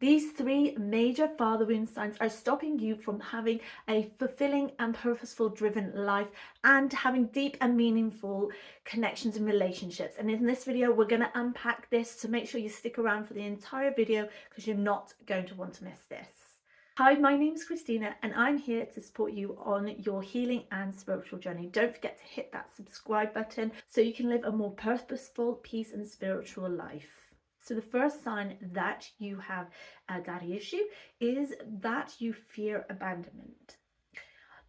These three major father wound signs are stopping you from having a fulfilling and purposeful driven life and having deep and meaningful connections and relationships. And in this video, we're going to unpack this, so make sure you stick around for the entire video because you're not going to want to miss this. Hi, my name is Christina and I'm here to support you on your healing and spiritual journey. Don't forget to hit that subscribe button so you can live a more purposeful, peace and spiritual life. So the first sign that you have a daddy issue is that you fear abandonment.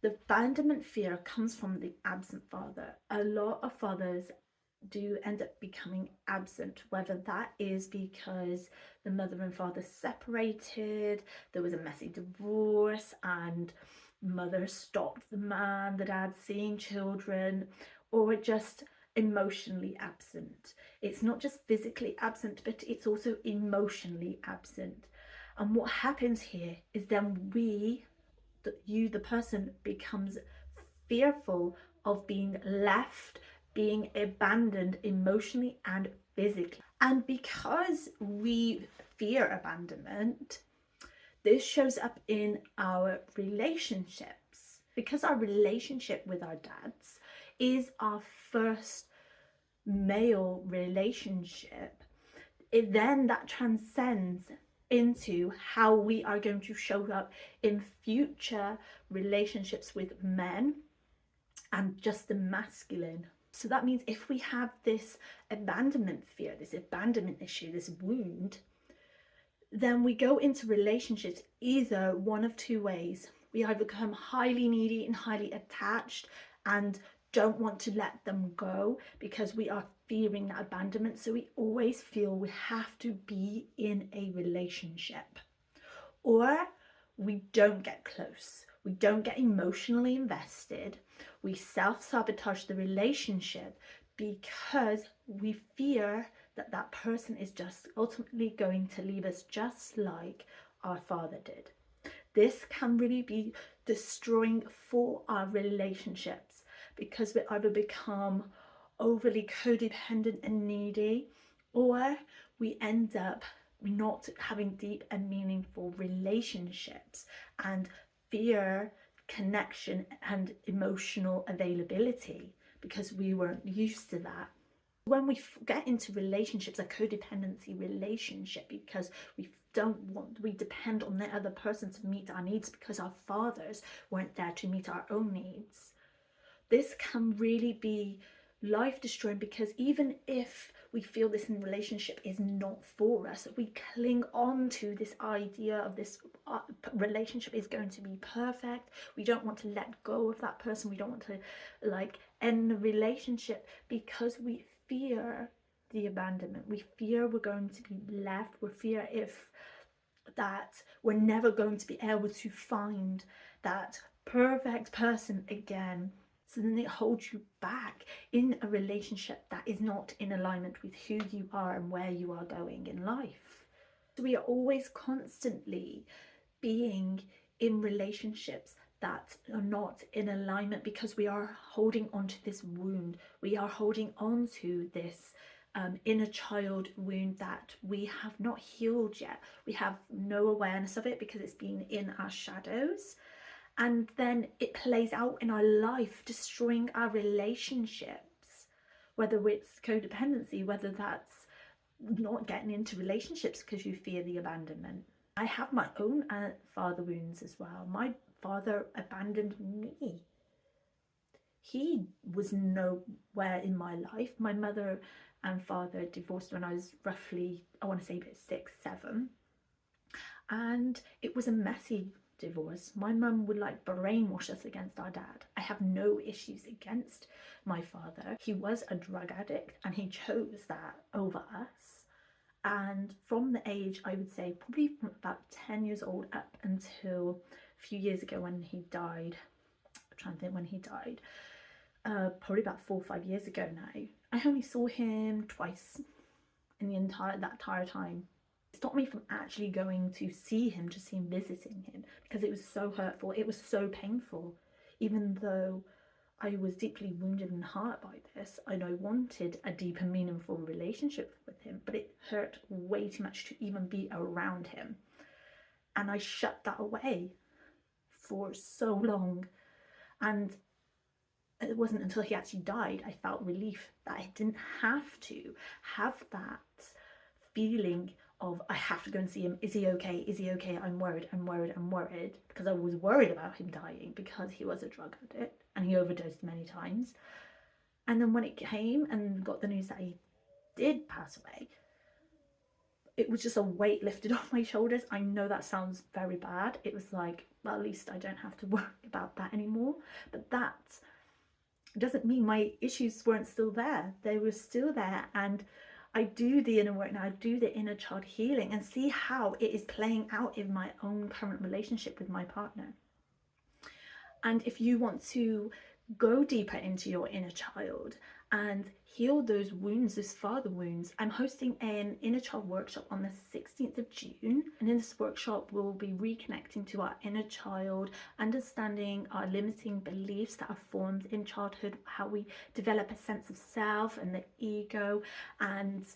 The abandonment fear comes from the absent father. A lot of fathers do end up becoming absent, whether that is because the mother and father separated, there was a messy divorce and mother stopped the dad seeing children, or just emotionally absent. It's not just physically absent, but it's also emotionally absent. And what happens here is then the person becomes fearful of being left, being abandoned emotionally and physically. And because we fear abandonment, this shows up in our relationships. Because our relationship with our dads is our first male relationship, then that transcends into how we are going to show up in future relationships with men and just the masculine. So that means if we have this abandonment fear, this abandonment issue, this wound, then we go into relationships either one of two ways. We either become highly needy and highly attached and don't want to let them go because we are fearing that abandonment. So we always feel we have to be in a relationship. Or we don't get close. We don't get emotionally invested. We self-sabotage the relationship because we fear that that person is just ultimately going to leave us, just like our father did. This can really be destroying for our relationships because we either become overly codependent and needy, or we end up not having deep and meaningful relationships and fear connection and emotional availability because we weren't used to that. When we get into relationships, a codependency relationship, because we depend on the other person to meet our needs because our fathers weren't there to meet our own needs. This can really be life destroying because even if we feel this relationship is not for us, we cling on to this idea of this relationship is going to be perfect. We don't want to let go of that person. We don't want to end the relationship because we fear the abandonment. We fear we're going to be left. We fear that we're never going to be able to find that perfect person again. So then it holds you back in a relationship that is not in alignment with who you are and where you are going in life. So we are always constantly being in relationships that are not in alignment because we are holding on to this wound. We are holding on to this inner child wound that we have not healed yet. We have no awareness of it because it's been in our shadows. And then it plays out in our life, destroying our relationships, whether it's codependency, whether that's not getting into relationships because you fear the abandonment. I have my own father wounds as well. My father abandoned me. He was nowhere in my life. My mother and father divorced when I was roughly, I want to say 6, 7. And it was a messy divorce. My mum would brainwash us against our dad. I have no issues against my father. He was a drug addict and he chose that over us. And from the age, I would say probably from about 10 years old up until a few years ago when he died, I'm trying to think when he died, probably about 4 or 5 years ago now, I only saw him twice in that entire time. It stopped me from actually going to see him, just visiting him, because it was so hurtful. It was so painful. Even though I was deeply wounded and hurt by this, and I wanted a deep and meaningful relationship with him, but it hurt way too much to even be around him. And I shut that away for so long. And it wasn't until he actually died I felt relief that I didn't have to have that feeling of I have to go and see him. Is he okay? Is he okay? I'm worried, I'm worried, I'm worried. Because I was worried about him dying because he was a drug addict and he overdosed many times. And then when it came and got the news that he did pass away, it was just a weight lifted off my shoulders. I know that sounds very bad. It was like, well, at least I don't have to worry about that anymore. But that doesn't mean my issues weren't still there. They were still there. And I do the inner work now, I do the inner child healing and see how it is playing out in my own current relationship with my partner. And if you want to go deeper into your inner child and heal those wounds, those father wounds, I'm hosting an inner child workshop on the 16th of June. And in this workshop, we'll be reconnecting to our inner child, understanding our limiting beliefs that are formed in childhood, how we develop a sense of self and the ego, and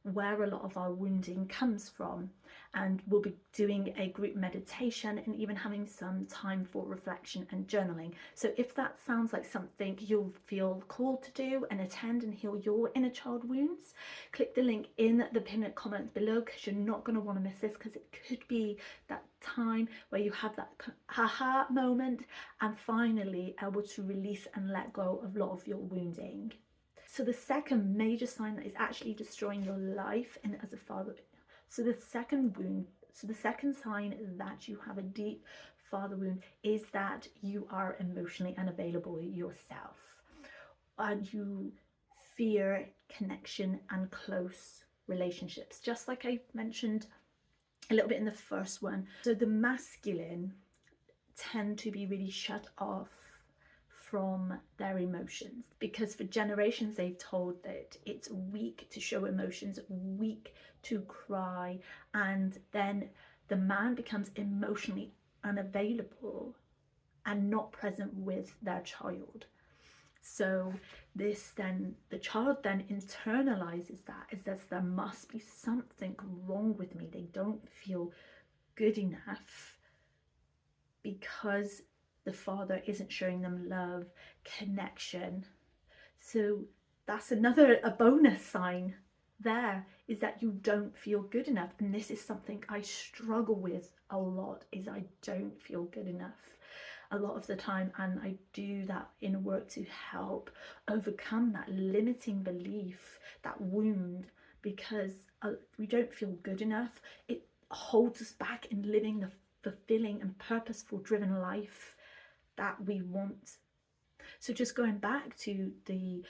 where a lot of our wounding comes from. And we'll be doing a group meditation and even having some time for reflection and journaling. So if that sounds like something you'll feel called to do and attend and heal your inner child wounds, click the link in the pinned comment below, because you're not going to want to miss this, because it could be that time where you have that haha moment and finally able to release and let go of a lot of your wounding. So the second major sign that is actually destroying your life and as a father, so the second sign that you have a deep father wound is that you are emotionally unavailable yourself, and you fear connection and close relationships, just like I mentioned a little bit in the first one. So the masculine tend to be really shut off from their emotions, because for generations they've told that it's weak to show emotions, weak to cry, and then the man becomes emotionally unavailable and not present with their child. So this then, the child then internalizes that as that there must be something wrong with me. They don't feel good enough because the father isn't showing them love, connection. So that's a bonus sign there, is that you don't feel good enough. And this is something I struggle with a lot, is I don't feel good enough a lot of the time, and I do that in work to help overcome that limiting belief, that wound, because we don't feel good enough. It holds us back in living the fulfilling and purposeful driven life that we want. So just going back to the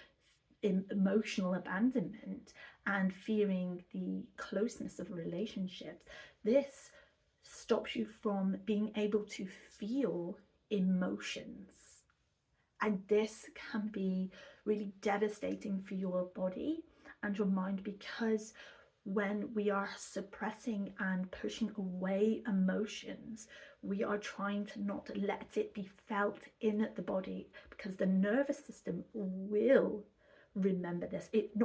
emotional abandonment and fearing the closeness of relationships, this stops you from being able to feel emotions. And this can be really devastating for your body and your mind, because when we are suppressing and pushing away emotions, we are trying to not let it be felt in the body, because the nervous system will remember this. It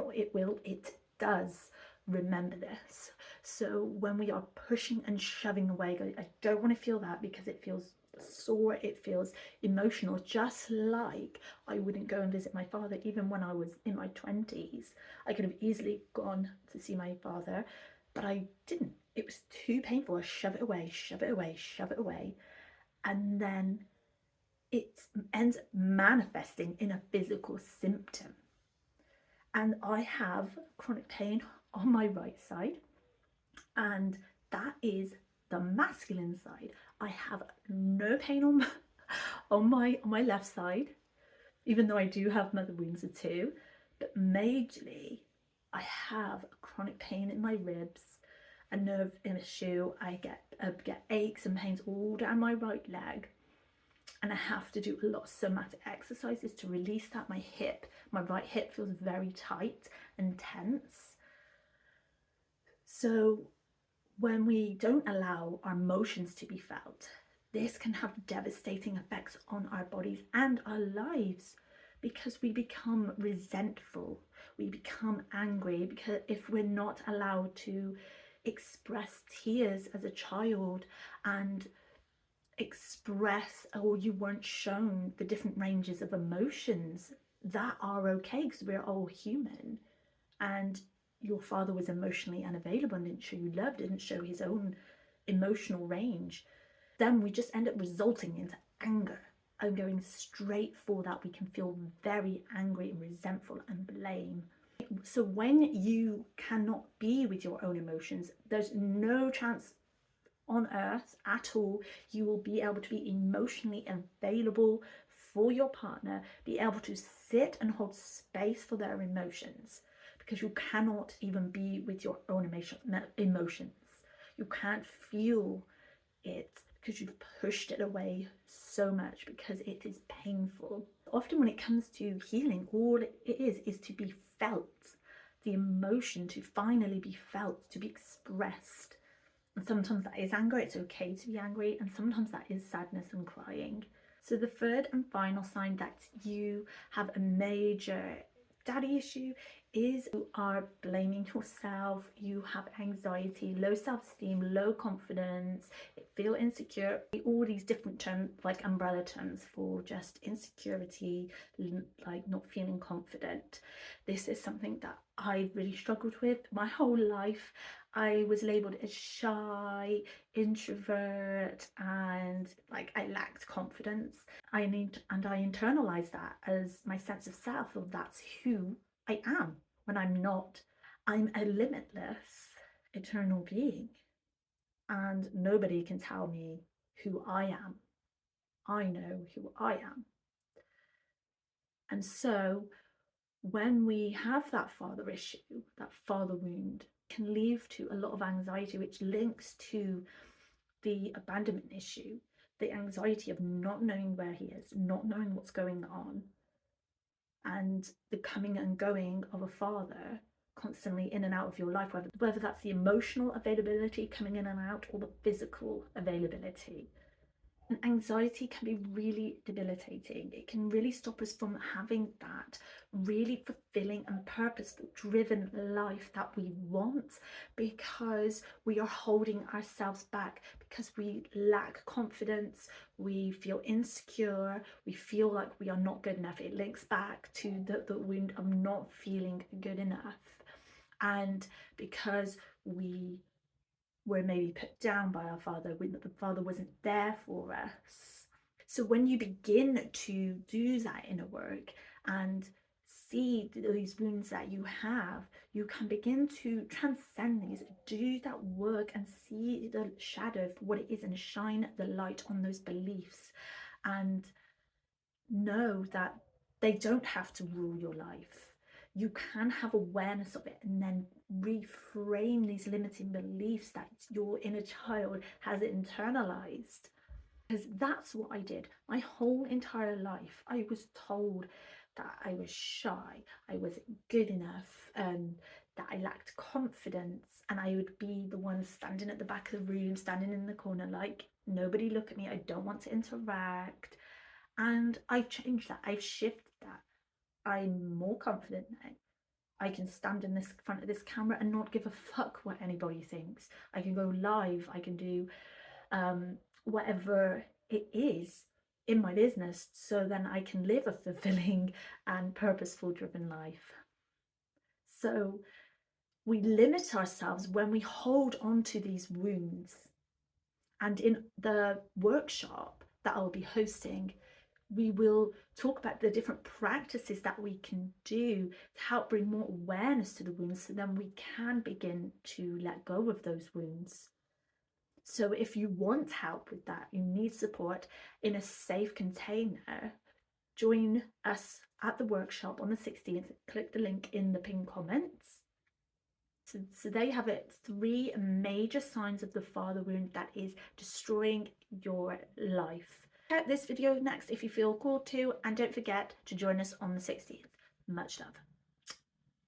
does remember this. So when we are pushing and shoving away, going, I don't want to feel that because it feels sore, it feels emotional, just like I wouldn't go and visit my father even when I was in my 20s. I could have easily gone to see my father, but I didn't. It was too painful. I shove it away, shove it away, shove it away, and then it ends up manifesting in a physical symptom. And I have chronic pain on my right side, and that is the masculine side. I have no pain on my left side, even though I do have mother wounds too. But majorly, I have chronic pain in my ribs, a nerve issue. I get aches and pains all down my right leg, and I have to do a lot of somatic exercises to release that. My right hip feels very tight and tense. So when we don't allow our emotions to be felt, this can have devastating effects on our bodies and our lives, because we become resentful, we become angry, because if we're not allowed to express tears as a child and express, or you weren't shown the different ranges of emotions that are okay because we're all human, and your father was emotionally unavailable and didn't show you love, didn't show his own emotional range, then we just end up resulting into anger and going straight for that. We can feel very angry and resentful and blame. So when you cannot be with your own emotions, there's no chance on earth at all you will be able to be emotionally available for your partner, be able to sit and hold space for their emotions, because you cannot even be with your own emotions. You can't feel it because you've pushed it away so much because it is painful. Often when it comes to healing, all it is to be felt, the emotion to finally be felt, to be expressed. And sometimes that is anger, it's okay to be angry, and sometimes that is sadness and crying. So the third and final sign that you have a major daddy issue is you are blaming yourself, you have anxiety, low self-esteem, low confidence, feel insecure, all these different terms, like umbrella terms for just insecurity, like not feeling confident. This is something that I really struggled with my whole life. I was labeled as shy, introvert, and like I lacked confidence. I internalized that as my sense of self, of that's who I am when I'm not. I'm a limitless, eternal being, and nobody can tell me who I am. I know who I am. And so when we have that father issue, that father wound, can lead to a lot of anxiety, which links to the abandonment issue, the anxiety of not knowing where he is, not knowing what's going on, and the coming and going of a father constantly in and out of your life, whether that's the emotional availability coming in and out or the physical availability. And anxiety can be really debilitating. It can really stop us from having that really fulfilling and purposeful driven life that we want, because we are holding ourselves back, because we lack confidence, we feel insecure, we feel like we are not good enough. It links back to the wound of not feeling good enough. And because we were maybe put down by our father, when the father wasn't there for us. So when you begin to do that inner work and see these wounds that you have, you can begin to transcend these, do that work and see the shadow for what it is and shine the light on those beliefs, and know that they don't have to rule your life. You can have awareness of it and then reframe these limiting beliefs that your inner child has internalized. Because that's what I did my whole entire life. I was told that I was shy, I wasn't good enough, that I lacked confidence, and I would be the one standing at the back of the room, standing in the corner, like, nobody look at me, I don't want to interact. And I've changed that, I've shifted that. I'm more confident now. I can stand in this front of this camera and not give a fuck what anybody thinks. I can go live, I can do whatever it is in my business, so then I can live a fulfilling and purposeful driven life. So we limit ourselves when we hold on to these wounds. And in the workshop that I'll be hosting, we will talk about the different practices that we can do to help bring more awareness to the wounds, so then we can begin to let go of those wounds. So if you want help with that, you need support in a safe container, join us at the workshop on the 16th. Click the link in the pinned comments. So they have it, 3 major signs of the father wound that is destroying your life. Check out this video next if you feel called to, and don't forget to join us on the 16th. Much love.